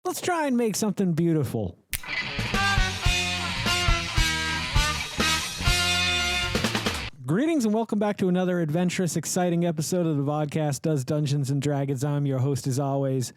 let's try and make something beautiful. Greetings and welcome back to another adventurous, exciting episode of the Vodkast Does Dungeons and Dragons. I'm your host as always,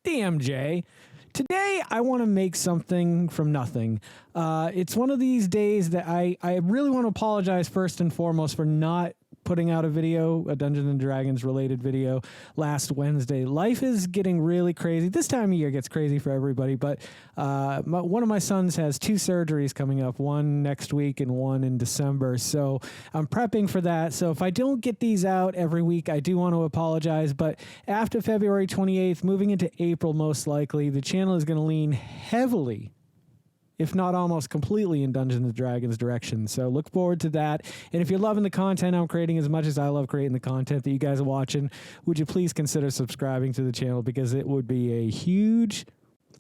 DMJ. Today, I want to make something from nothing. It's one of these days that I really want to apologize first and foremost for not putting out a video, a Dungeons and Dragons related video last Wednesday. Life is getting really crazy. This time of year gets crazy for everybody, but one of my sons has 2 surgeries coming up, one next week and one in December. So I'm prepping for that. So if I don't get these out every week, I do want to apologize. But after February 28th, moving into April, most likely, the channel is going to lean heavily, if not almost completely, in Dungeons and Dragons direction. So look forward to that. And if you're loving the content I'm creating as much as I love creating the content that you guys are watching, would you please consider subscribing to the channel, because it would be a huge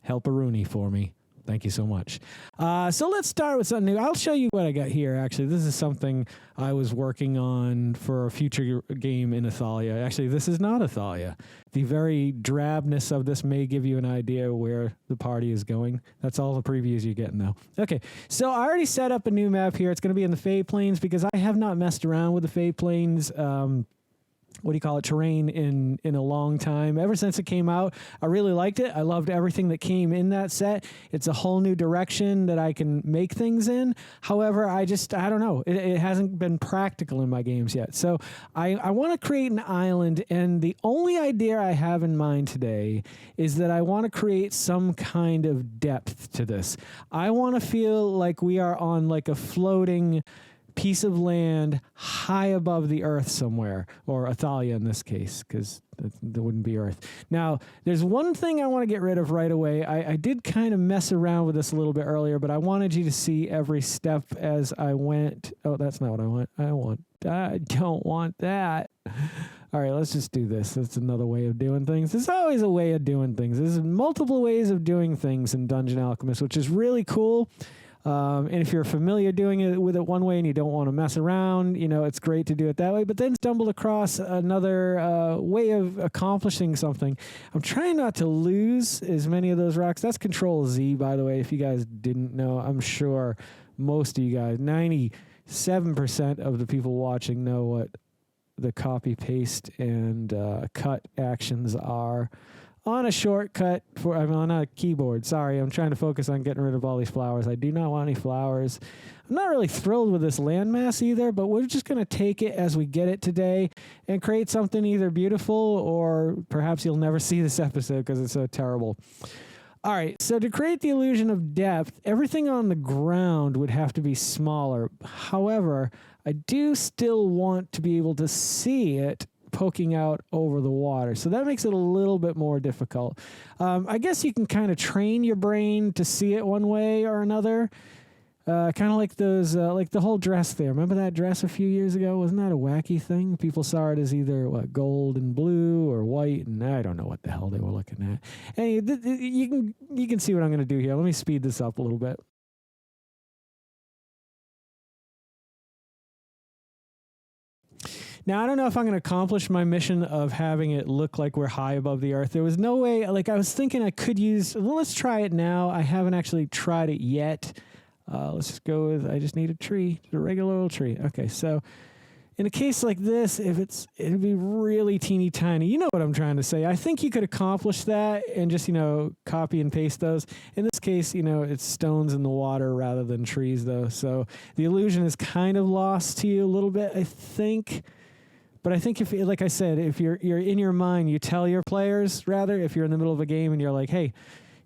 helperoonie for me. Thank you so much. So let's start with something new. I'll show you what I got here, actually. This is something I was working on for a future game in Athalia. Actually, this is not Athalia. The very drabness of this may give you an idea where the party is going. That's all the previews you're getting, though. Okay, so I already set up a new map here. It's going to be in the Fey Planes, because I have not messed around with the Fey Planes terrain in a long time. Ever since it came out, I really liked it. I loved everything that came in that set. It's a whole new direction that I can make things in. However, I don't know. It hasn't been practical in my games yet. So I want to create an island, and the only idea I have in mind today is that I want to create some kind of depth to this. I want to feel like we are on like a floating piece of land high above the earth somewhere, or Athalia in this case, because there wouldn't be earth. Now, there's one thing I want to get rid of right away. I did kind of mess around with this a little bit earlier, but I wanted you to see every step as I went. Oh, that's not what I want. I don't want that. All right, let's just do this. That's another way of doing things. There's always a way of doing things. There's multiple ways of doing things in Dungeon Alchemist, which is really cool. And if you're familiar doing it with it one way and you don't want to mess around, it's great to do it that way. But then stumbled across another way of accomplishing something. I'm trying not to lose as many of those rocks. That's Control Z, by the way, if you guys didn't know. I'm sure most of you guys, 97% of the people watching, know what the copy, paste, and cut actions are on a shortcut on a keyboard. Sorry, I'm trying to focus on getting rid of all these flowers. I do not want any flowers. I'm not really thrilled with this landmass either, but we're just going to take it as we get it today and create something either beautiful, or perhaps you'll never see this episode because it's so terrible. All right, so to create the illusion of depth, everything on the ground would have to be smaller. However, I do still want to be able to see it poking out over the water. So that makes it a little bit more difficult. I guess you can kind of train your brain to see it one way or another. Kind of like those, like the whole dress there. Remember that dress a few years ago? Wasn't that a wacky thing? People saw it as either gold and blue or white, and I don't know what the hell they were looking at. And you can see what I'm going to do here. Let me speed this up a little bit. Now, I don't know if I'm going to accomplish my mission of having it look like we're high above the earth. There was no way, I was thinking I could let's try it now. I haven't actually tried it yet. Let's just go with, I just need a tree, a regular old tree. Okay, so in a case like this, it'd be really teeny tiny. You know what I'm trying to say. I think you could accomplish that and just, copy and paste those. In this case, it's stones in the water rather than trees, though. So the illusion is kind of lost to you a little bit, I think. But I think if, like I said, if you're in your mind, you tell your players, rather, if you're in the middle of a game and you're like, hey,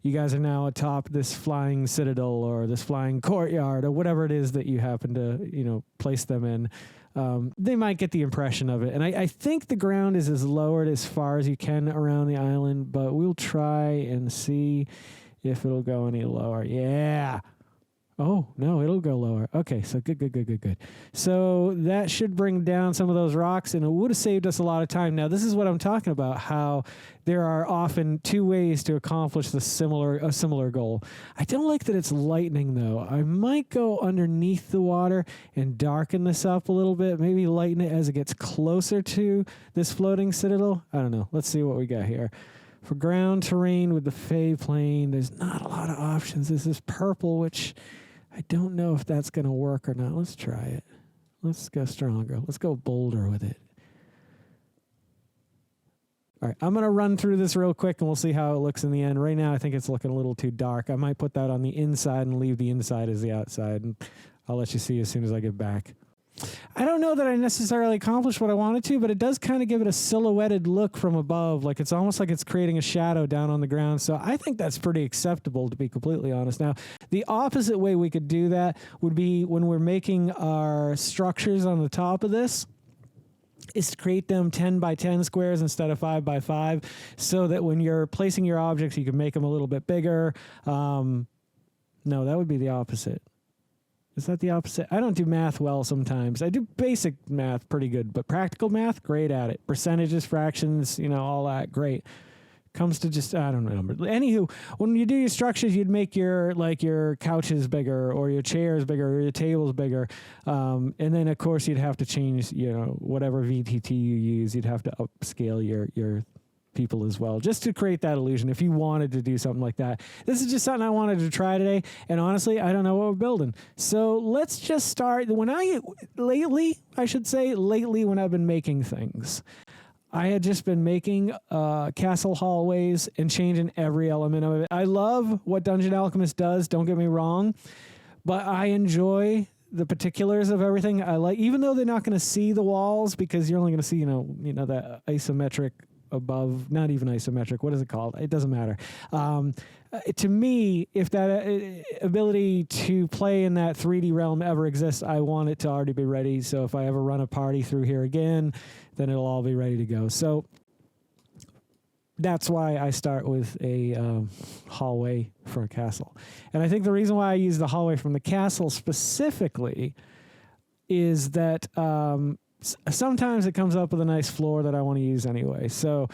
you guys are now atop this flying citadel or this flying courtyard or whatever it is that you happen to, place them in, they might get the impression of it. And I think the ground is as lowered as far as you can around the island, but we'll try and see if it'll go any lower. Yeah. Oh, no, it'll go lower. Okay, so good. So that should bring down some of those rocks, and it would have saved us a lot of time. Now, this is what I'm talking about, how there are often 2 ways to accomplish a similar goal. I don't like that it's lightning, though. I might go underneath the water and darken this up a little bit, maybe lighten it as it gets closer to this floating citadel. I don't know. Let's see what we got here. For ground terrain with the Fey Plane, there's not a lot of options. This is purple, which I don't know if that's going to work or not. Let's try it. Let's go stronger. Let's go bolder with it. All right, I'm going to run through this real quick, and we'll see how it looks in the end. Right now, I think it's looking a little too dark. I might put that on the inside and leave the inside as the outside, and I'll let you see as soon as I get back. I don't know that I necessarily accomplished what I wanted to, but it does kind of give it a silhouetted look from above. Like it's almost like it's creating a shadow down on the ground. So I think that's pretty acceptable, to be completely honest. Now, the opposite way we could do that would be when we're making our structures on the top of this, is to create them 10 by 10 squares instead of 5 by 5, so that when you're placing your objects, you can make them a little bit bigger. No, that would be the opposite. Is that the opposite? I don't do math well sometimes. I do basic math pretty good, but practical math, great at it. Percentages, fractions, all that, great. Comes to just, I don't remember. Anywho, when you do your structures, you'd make your couches bigger, or your chairs bigger, or your tables bigger. And then, of course, you'd have to change, whatever VTT you use. You'd have to upscale your people as well, just to create that illusion if you wanted to do something like that. This is just something I wanted to try today, and honestly, I don't know what we're building. So let's just start. Lately, when I've been making things, I had just been making castle hallways and changing every element of it. I love what Dungeon Alchemist does, don't get me wrong, but I enjoy the particulars of everything. I like, even though they're not going to see the walls, because you're only going to see, that isometric above, not even isometric, what is it called? It doesn't matter. To me, if that ability to play in that 3D realm ever exists, I want it to already be ready. So if I ever run a party through here again, then it'll all be ready to go. So that's why I start with a hallway for a castle. And I think the reason why I use the hallway from the castle specifically is that sometimes it comes up with a nice floor that I want to use anyway. So,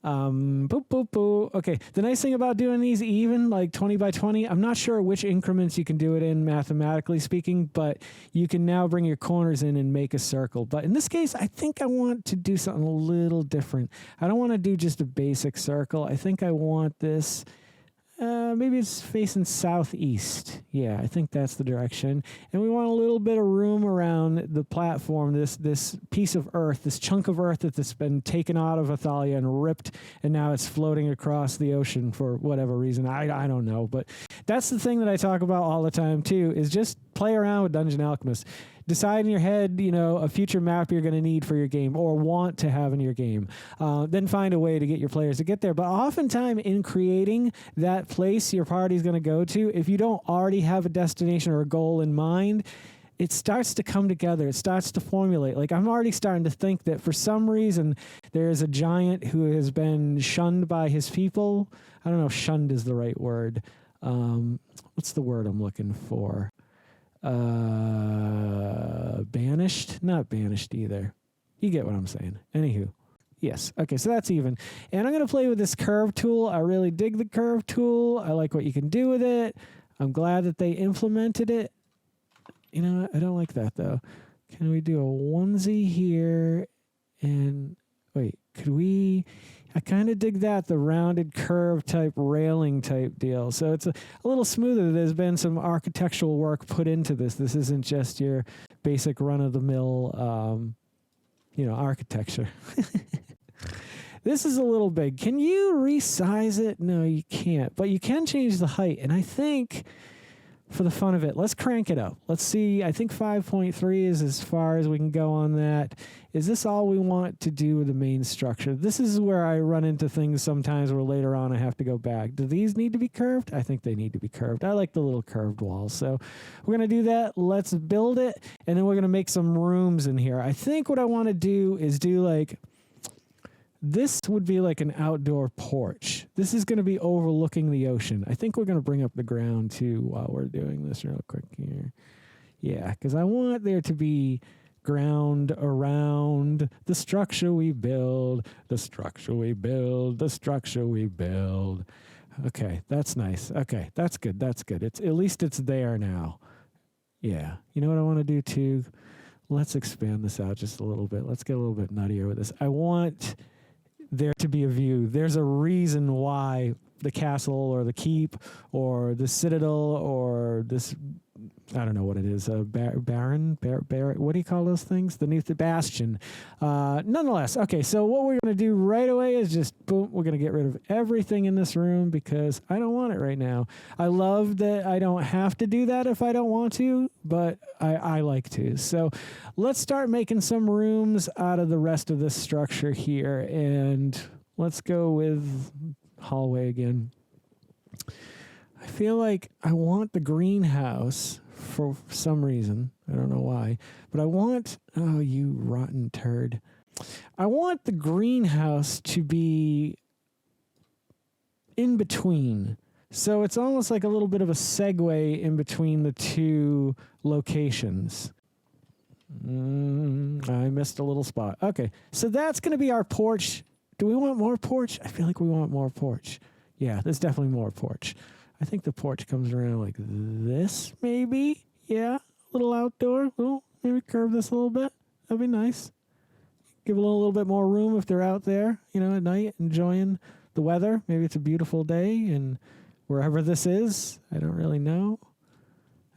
Okay, the nice thing about doing these even, like 20 by 20, I'm not sure which increments you can do it in mathematically speaking, but you can now bring your corners in and make a circle. But in this case, I think I want to do something a little different. I don't want to do just a basic circle. I think I want this... maybe it's facing southeast. Yeah, I think that's the direction. And we want a little bit of room around the platform, this piece of earth, this chunk of earth that's been taken out of Athalia and ripped, and now it's floating across the ocean for whatever reason. I don't know. But that's the thing that I talk about all the time, too, is just play around with Dungeon Alchemist. Decide in your head, a future map you're going to need for your game or want to have in your game. Then find a way to get your players to get there. But oftentimes in creating that place your party's going to go to, if you don't already have a destination or a goal in mind, it starts to come together. It starts to formulate. Like, I'm already starting to think that for some reason there's a giant who has been shunned by his people. I don't know if shunned is the right word. What's the word I'm looking for? Banished? Not banished either. You get what I'm saying. Anywho. Yes. Okay, so that's even. And I'm going to play with this curve tool. I really dig the curve tool. I like what you can do with it. I'm glad that they implemented it. I don't like that, though. Can we do a onesie here? And, wait, could we... I kind of dig that, the rounded curve type railing type deal. So it's a little smoother. There's been some architectural work put into this. This isn't just your basic run-of-the-mill, architecture. This is a little big. Can you resize it? No, you can't. But you can change the height. And I think, for the fun of it, let's crank it up. Let's see. I think 5.3 is as far as we can go on that. Is this all we want to do with the main structure? This is where I run into things sometimes where later on I have to go back. Do these need to be curved? I think they need to be curved. I like the little curved walls. So we're going to do that. Let's build it. And then we're going to make some rooms in here. I think what I want to do is this would be like an outdoor porch. This is going to be overlooking the ocean. I think we're going to bring up the ground too while we're doing this real quick here. Yeah, because I want there to be ground around the structure we build, the structure we build, the structure we build. Okay, that's nice. Okay, that's good. That's good. At least it's there now. Yeah. You know what I want to do too? Let's expand this out just a little bit. Let's get a little bit nuttier with this. I want there to be a view. There's a reason why the castle or the keep or the citadel or this, I don't know what it is, baron, what do you call those things? The bastion. Nonetheless, okay, so what we're going to do right away is just, boom, we're going to get rid of everything in this room because I don't want it right now. I love that I don't have to do that if I don't want to, but I like to. So let's start making some rooms out of the rest of this structure here, and let's go with hallway again. I feel like I want the greenhouse for some reason. I don't know why. But I want... Oh, you rotten turd. I want the greenhouse to be in between. So it's almost like a little bit of a segue in between the two locations. I missed a little spot. Okay, so that's going to be our porch. Do we want more porch? I feel like we want more porch. Yeah, there's definitely more porch. I think the porch comes around like this, maybe. Yeah, a little outdoor. Well, maybe curve this a little bit. That'd be nice. Give a little bit more room if they're out there, at night, enjoying the weather. Maybe it's a beautiful day, and wherever this is, I don't really know.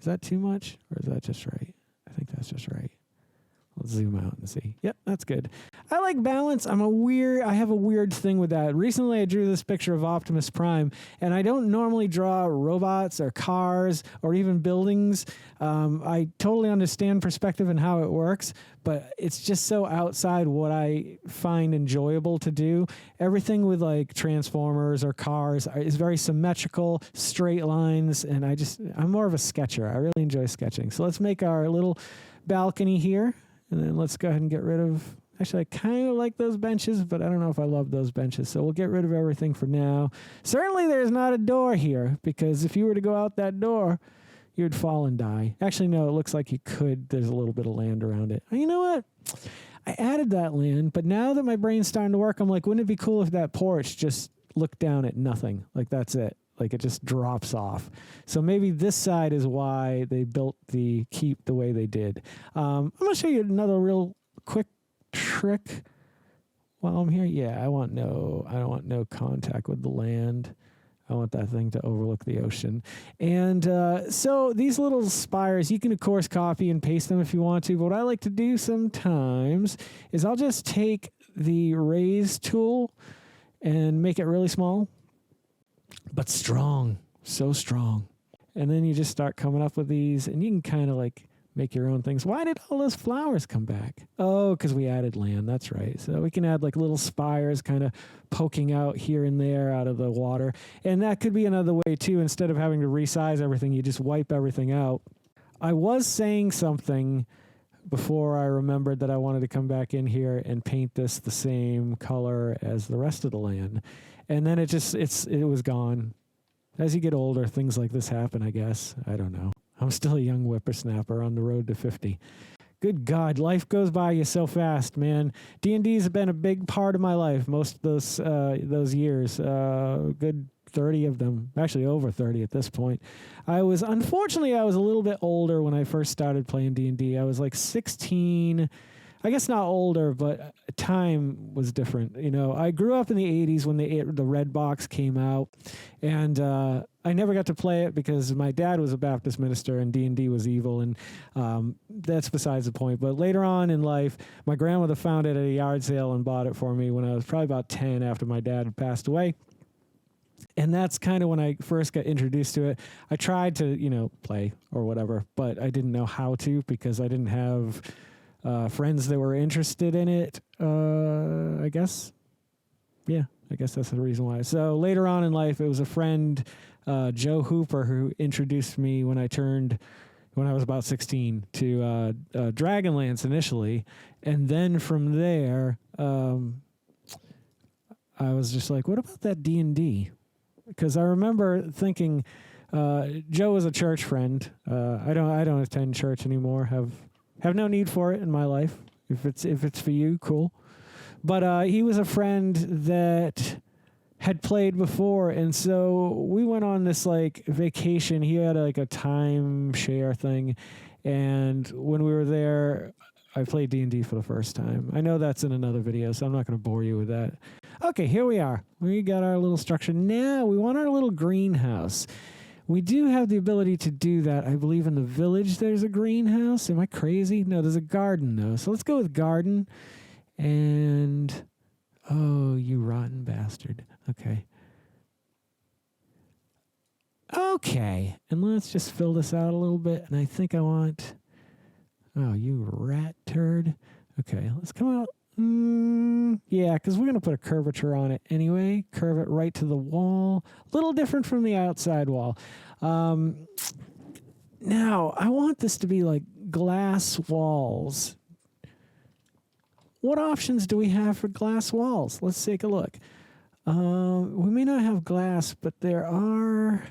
Is that too much, or is that just right? I think that's just right. Let's zoom out and see. Yep, that's good. I like balance. I have a weird thing with that. Recently, I drew this picture of Optimus Prime, and I don't normally draw robots or cars or even buildings. I totally understand perspective and how it works, but it's just so outside what I find enjoyable to do. Everything with like Transformers or cars is very symmetrical, straight lines, and I'm more of a sketcher. I really enjoy sketching. So let's make our little balcony here. And then let's go ahead and get rid of... Actually, I kind of like those benches, but I don't know if I love those benches. So we'll get rid of everything for now. Certainly there's not a door here, because if you were to go out that door, you would fall and die. Actually, no, it looks like you could. There's a little bit of land around it. You know what? I added that land, but now that my brain's starting to work, I'm like, wouldn't it be cool if that porch just looked down at nothing? Like, that's it. Like, it just drops off. So maybe this side is why they built the keep the way they did. I'm going to show you another real quick trick while I'm here. Yeah, I don't want no contact with the land. I want that thing to overlook the ocean. And so these little spires, you can, of course, copy and paste them if you want to. But what I like to do sometimes is I'll just take the raise tool and make it really small. But strong, so strong. And then you just start coming up with these, and you can kind of like make your own things. Why did all those flowers come back? Oh, because we added land. That's right. So we can add like little spires kind of poking out here and there out of the water. And that could be another way too. Instead of having to resize everything, you just wipe everything out. I was saying something before I remembered that I wanted to come back in here and paint this the same color as the rest of the land. And then it was gone. As you get older, things like this happen, I guess. I don't know. I'm still a young whippersnapper on the road to 50. Good God, life goes by you so fast, man. D&D has been a big part of my life most of those years. Good 30 of them, actually over 30 at this point. Unfortunately, I was a little bit older when I first started playing D&D. I was like 16. I guess not older, but time was different. I grew up in the 80s when the Red Box came out, and I never got to play it because my dad was a Baptist minister and D&D was evil, and that's besides the point. But later on in life, my grandmother found it at a yard sale and bought it for me when I was probably about 10 after my dad had passed away. And that's kind of when I first got introduced to it. I tried to, play or whatever, but I didn't know how to because I didn't have... friends that were interested in it, I guess. Yeah, I guess that's the reason why. So later on in life, it was a friend, Joe Hooper, who introduced me when I was about 16 to Dragonlance initially. And then from there, I was just like, what about that D&D? Because I remember thinking, Joe was a church friend. I don't attend church anymore, have no need for it in my life. If it's for you, cool. But he was a friend that had played before, and so we went on this like vacation. He had like a timeshare thing, and when we were there, I played D&D for the first time. I know that's in another video, so I'm not going to bore you with that. Okay, here we are. We got our little structure. Now we want our little greenhouse. We do have the ability to do that. I believe in the village there's a greenhouse. Am I crazy? No, there's a garden, though. So let's go with garden. And, oh, you rotten bastard. Okay. Okay, and let's just fill this out a little bit. And I think I want, oh, you rat turd. Okay, let's come out. Yeah, because we're going to put a curvature on it anyway. Curve it right to the wall. A little different from the outside wall. Now, I want this to be like glass walls. What options do we have for glass walls? Let's take a look. We may not have glass, but there are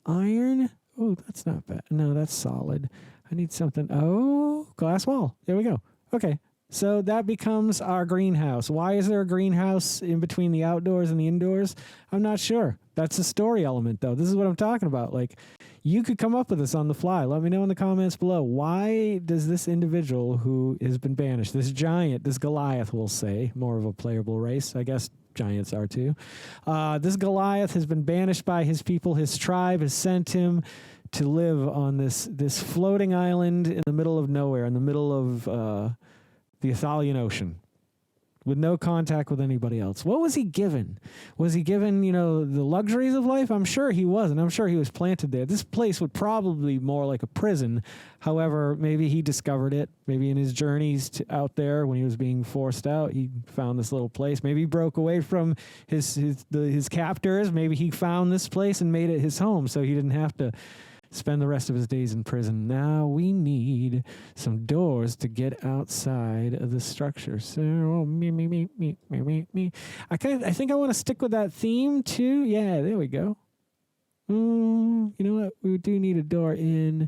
iron. Oh, that's not bad. No, that's solid. I need something. Oh, glass wall. There we go. Okay. So that becomes our greenhouse. Why is there a greenhouse in between the outdoors and the indoors? I'm not sure. That's a story element, though. This is what I'm talking about. Like, you could come up with this on the fly. Let me know in the comments below. Why does this individual who has been banished, this giant, this Goliath, we'll say, more of a playable race, I guess giants are too. This Goliath has been banished by his people. His tribe has sent him to live on this floating island in the middle of nowhere, in the middle of the Athalian Ocean, with no contact with anybody else. What was he given? Was he given, the luxuries of life? I'm sure he wasn't. I'm sure he was planted there. This place would probably be more like a prison. However, maybe he discovered it. Maybe in his journeys out there when he was being forced out, he found this little place. Maybe he broke away from his captors. Maybe he found this place and made it his home so he didn't have to spend the rest of his days in prison. Now we need some doors to get outside of the structure. So me. I think I want to stick with that theme too. Yeah, there we go. You know what? We do need a door in.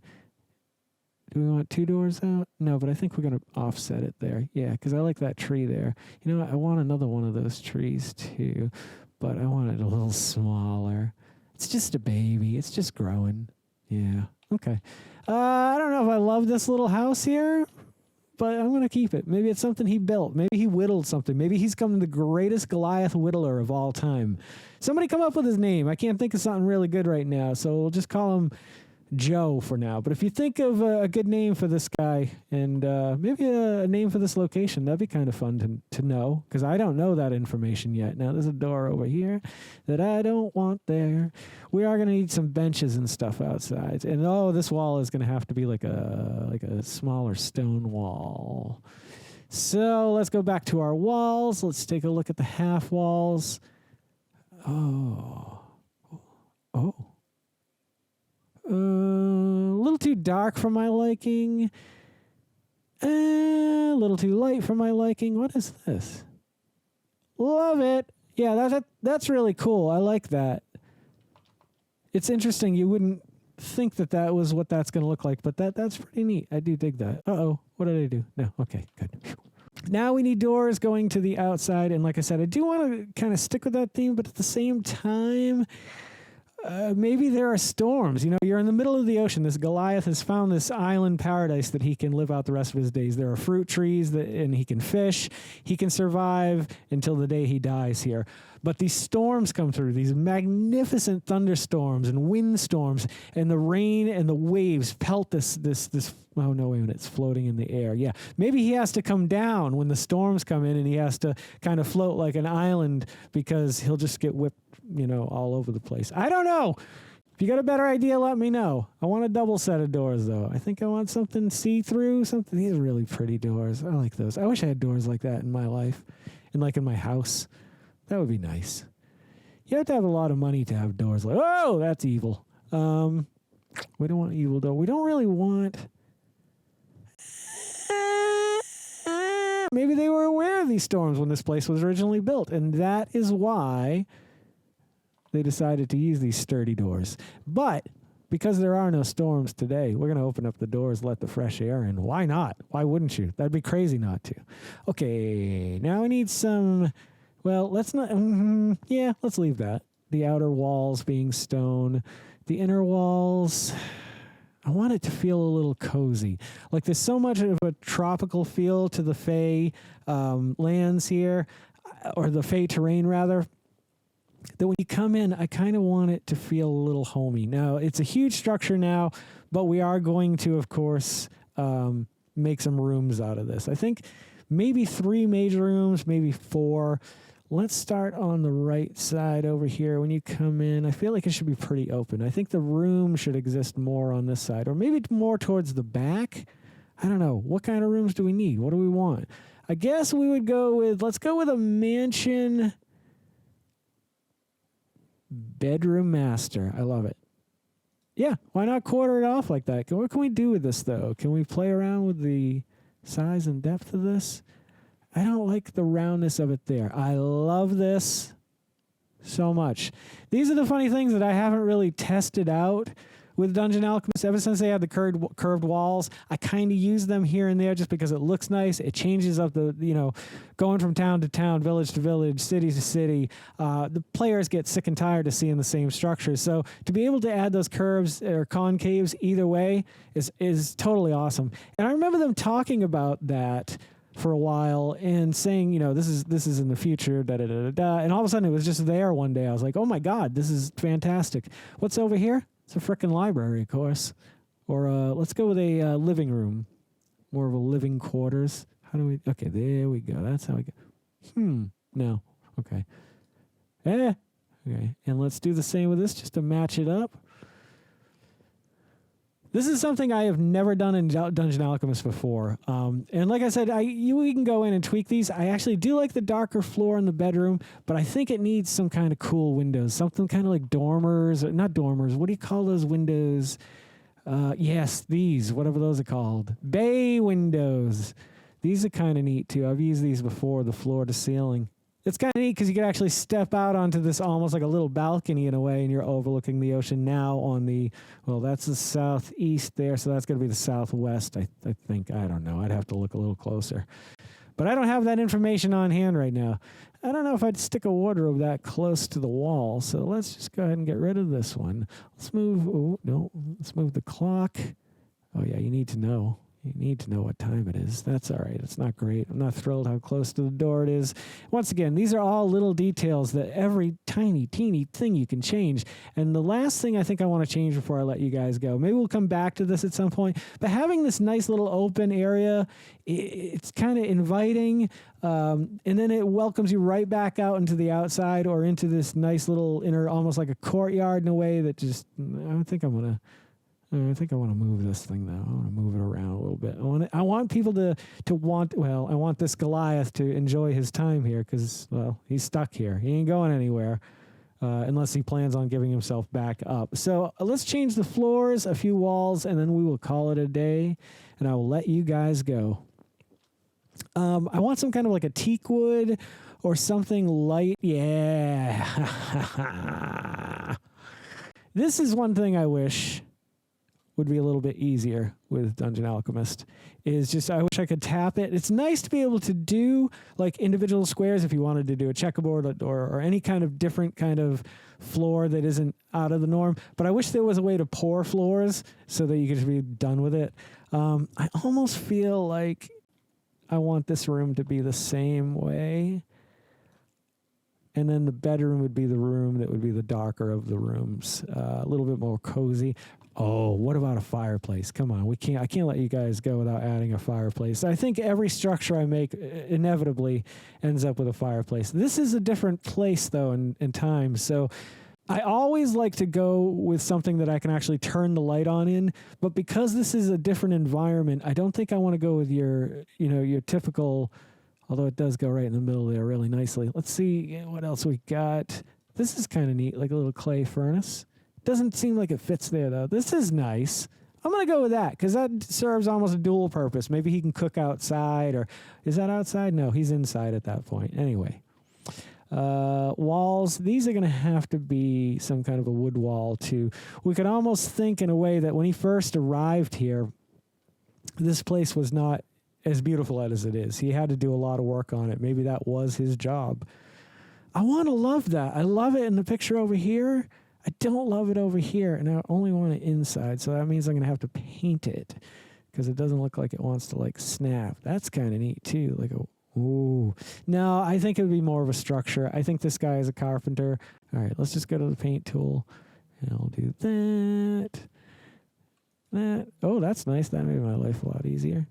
Do we want two doors out? No, but I think we're going to offset it there. Yeah, because I like that tree there. You know what? I want another one of those trees too, but I want it a little smaller. It's just a baby. It's just growing. Yeah. Okay. I don't know if I love this little house here, but I'm going to keep it. Maybe it's something he built. Maybe he whittled something. Maybe he's come the greatest Goliath whittler of all time. Somebody come up with his name. I can't think of something really good right now, so we'll just call him Joe for now. But if you think of a good name for this guy and maybe a name for this location, that'd be kind of fun to know, because I don't know that information yet. Now, there's a door over here that I don't want there. We are going to need some benches and stuff outside. And, this wall is going to have to be like a smaller stone wall. So let's go back to our walls. Let's take a look at the half walls. Oh. A little too dark for my liking. A little too light for my liking. What is this? Love it. Yeah, that's really cool. I like that. It's interesting. You wouldn't think that was what that's going to look like, but that's pretty neat. I do dig that. Uh-oh. What did I do? No. Okay, good. Now we need doors going to the outside. And like I said, I do want to kind of stick with that theme, but at the same time, maybe there are storms. You're in the middle of the ocean. This Goliath has found this island paradise that he can live out the rest of his days. There are fruit trees and he can fish. He can survive until the day he dies here. But these storms come through, these magnificent thunderstorms and windstorms, and the rain and the waves pelt this. Oh, no, wait a minute. It's floating in the air. Yeah. Maybe he has to come down when the storms come in, and he has to kind of float like an island because he'll just get whipped, all over the place. I don't know. If you got a better idea, let me know. I want a double set of doors, though. I think I want something see-through. These are really pretty doors. I like those. I wish I had doors like that in my life and in my house. That would be nice. You have to have a lot of money to have doors like, oh, that's evil. We don't want evil door. We don't really want... Maybe they were aware of these storms when this place was originally built, and that is why they decided to use these sturdy doors. But because there are no storms today, we're going to open up the doors, let the fresh air in. Why not? Why wouldn't you? That'd be crazy not to. Okay, now we need some... Well, let's not... let's leave that. The outer walls being stone. The inner walls... I want it to feel a little cozy. Like there's so much of a tropical feel to the Fey lands here. or the Fey terrain rather, that when you come in, I kind of want it to feel a little homey. Now, it's a huge structure now, but we are going to, of course, make some rooms out of this. I think maybe 3 major rooms, maybe 4. Let's start on the right side over here. When you come in, I feel like it should be pretty open. I think the room should exist more on this side, or maybe more towards the back. I don't know. What kind of rooms do we need? What do we want? I guess we would let's go with a mansion bedroom master. I love it. Yeah, why not quarter it off like that? What can we do with this, though? Can we play around with the size and depth of this? I don't like the roundness of it there. I love this so much. These are the funny things that I haven't really tested out with Dungeon Alchemist. Ever since they had the curved walls, I kind of use them here and there just because it looks nice. It changes up going from town to town, village to village, city to city. The players get sick and tired of seeing the same structures. So to be able to add those curves or concaves either way is totally awesome. And I remember them talking about that for a while and saying, this is in the future, and all of a sudden it was just there one day. I was like, oh my God, this is fantastic. What's over here? It's a frickin' library, of course. Or let's go with a living room. More of a living quarters. Okay, there we go. That's how we go. No. Okay. Okay. And let's do the same with this just to match it up. This is something I have never done in Dungeon Alchemist before. And like I said, we can go in and tweak these. I actually do like the darker floor in the bedroom, but I think it needs some kind of cool windows. Something kind of like dormers. Not dormers. What do you call those windows? Yes, these. Whatever those are called. Bay windows. These are kind of neat, too. I've used these before, the floor to ceiling. It's kind of neat because you can actually step out onto this almost like a little balcony in a way, and you're overlooking the ocean now on that's the southeast there, so that's going to be the southwest, I think. I don't know. I'd have to look a little closer. But I don't have that information on hand right now. I don't know if I'd stick a wardrobe that close to the wall, so let's just go ahead and get rid of this one. Let's move the clock. Oh, yeah, you need to know. You need to know what time it is. That's all right. It's not great. I'm not thrilled how close to the door it is. Once again, these are all little details that every tiny, teeny thing you can change. And the last thing I think I want to change before I let you guys go, maybe we'll come back to this at some point, but having this nice little open area, it's kind of inviting, and then it welcomes you right back out into the outside or into this nice little inner, almost like a courtyard in a way that I think I want to move this thing, though. I want to move it around a little bit. I want people to want, I want this Goliath to enjoy his time here because, he's stuck here. He ain't going anywhere unless he plans on giving himself back up. So let's change the floors, a few walls, and then we will call it a day, and I will let you guys go. I want some kind of like a teak wood or something light. Yeah. This is one thing I wish would be a little bit easier with Dungeon Alchemist, is just I wish I could tap it. It's nice to be able to do like individual squares if you wanted to do a checkerboard or any kind of different kind of floor that isn't out of the norm, but I wish there was a way to pour floors so that you could just be done with it. I almost feel like I want this room to be the same way, and then the bedroom would be the room that would be the darker of the rooms, a little bit more cozy. Oh, what about a fireplace? Come on, I can't let you guys go without adding a fireplace. I think every structure I make inevitably ends up with a fireplace. This is a different place, though, in time. So I always like to go with something that I can actually turn the light on in. But because this is a different environment, I don't think I want to go with your typical, although it does go right in the middle there really nicely. Let's see what else we got. This is kind of neat, like a little clay furnace. Doesn't seem like it fits there, though. This is nice. I'm going to go with that because that serves almost a dual purpose. Maybe he can cook outside, or is that outside? No, he's inside at that point. Anyway, walls. These are going to have to be some kind of a wood wall, too. We could almost think in a way that when he first arrived here, this place was not as beautiful as it is. He had to do a lot of work on it. Maybe that was his job. I want to love that. I love it in the picture over here. I don't love it over here, and I only want it inside, so that means I'm going to have to paint it because it doesn't look like it wants to, snap. That's kind of neat, too, like a Ooh. No, I think it would be more of a structure. I think this guy is a carpenter. All right, let's just go to the paint tool. And I'll do that. That. Oh, that's nice. That made my life a lot easier.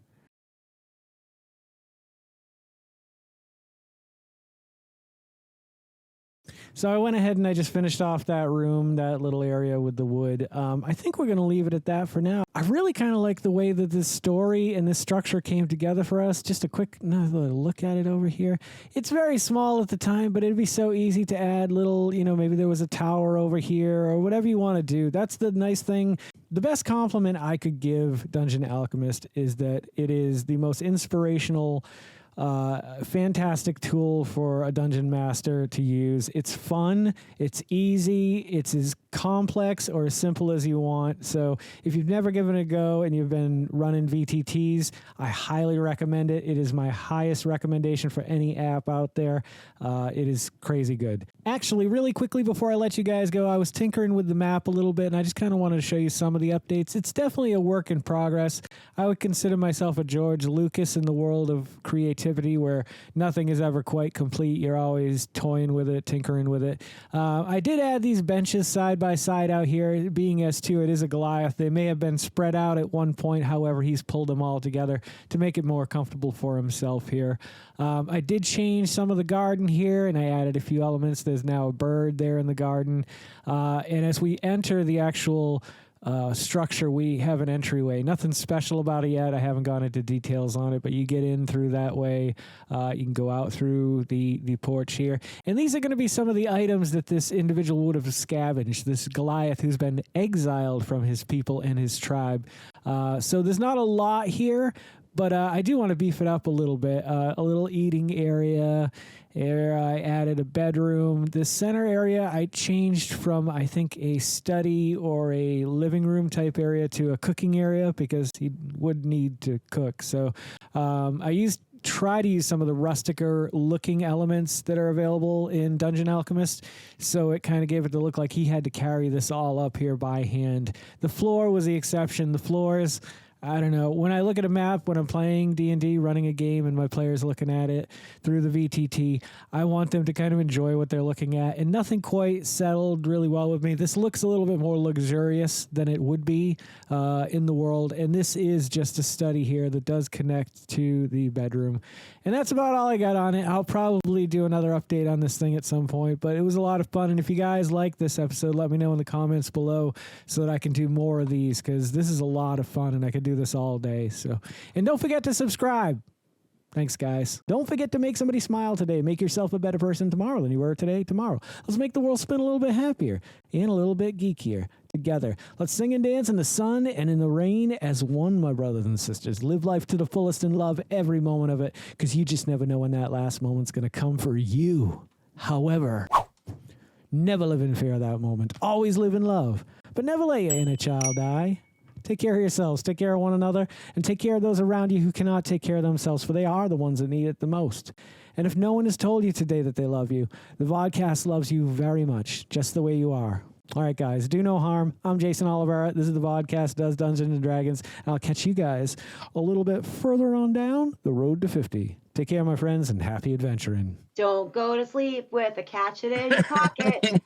So I went ahead and I just finished off that room, that little area with the wood. I think we're going to leave it at that for now. I really kind of like the way that this story and this structure came together for us. Just a quick another look at it over here. It's very small at the time, but it'd be so easy to add little, maybe there was a tower over here or whatever you want to do. That's the nice thing. The best compliment I could give Dungeon Alchemist is that it is the most inspirational fantastic tool for a dungeon master to use. It's fun, it's easy, it's as complex or as simple as you want. So if you've never given it a go and you've been running VTTs, I highly recommend it. It is my highest recommendation for any app out there. It is crazy good. Actually, really quickly before I let you guys go, I was tinkering with the map a little bit and I just kind of wanted to show you some of the updates. It's definitely a work in progress. I would consider myself a George Lucas in the world of creativity, where nothing is ever quite complete. You're always toying with it, tinkering with it. I did add these benches side by side out here. Being S2, it is a Goliath. They may have been spread out at one point. However, he's pulled them all together to make it more comfortable for himself here. I did change some of the garden here, and I added a few elements. There's now a bird there in the garden. And as we enter the actual structure, we have an entryway. Nothing special about it yet. I haven't gone into details on it, but you get in through that way. You can go out through the porch here. And these are going to be some of the items that this individual would have scavenged, this Goliath who's been exiled from his people and his tribe. So there's not a lot here, but I do want to beef it up a little bit. A little eating area. Here I added a bedroom. The center area I changed from, I think, a study or a living room type area to a cooking area because he would need to cook. So I try to use some of the rusticer looking elements that are available in Dungeon Alchemist. So it kind of gave it the look like he had to carry this all up here by hand. The floor was the exception. The floors, I don't know. When I look at a map, when I'm playing D&D, running a game, and my players looking at it through the VTT, I want them to kind of enjoy what they're looking at. And nothing quite settled really well with me. This looks a little bit more luxurious than it would be in the world. And this is just a study here that does connect to the bedroom. And that's about all I got on it. I'll probably do another update on this thing at some point. But it was a lot of fun. And if you guys like this episode, let me know in the comments below so that I can do more of these, because this is a lot of fun and I could do this all day. So, and don't forget to subscribe. Thanks, guys. Don't forget to make somebody smile today. Make yourself a better person tomorrow than you were today. Let's make the world spin a little bit happier and a little bit geekier together. Let's sing and dance in the sun and in the rain as one, my brothers and sisters. Live life to the fullest and love every moment of it, because you just never know when that last moment's going to come for you. However, never live in fear of that moment. Always live in love, but never let your inner child die. Take care of yourselves, take care of one another, and take care of those around you who cannot take care of themselves, for they are the ones that need it the most. And if no one has told you today that they love you, the Vodkast loves you very much, just the way you are. All right, guys, do no harm. I'm Geycen Oliveira. This is the Vodkast Does Dungeons and Dragons. And I'll catch you guys a little bit further on down the road to 50. Take care, my friends, and happy adventuring. Don't go to sleep with a catch it in your pocket.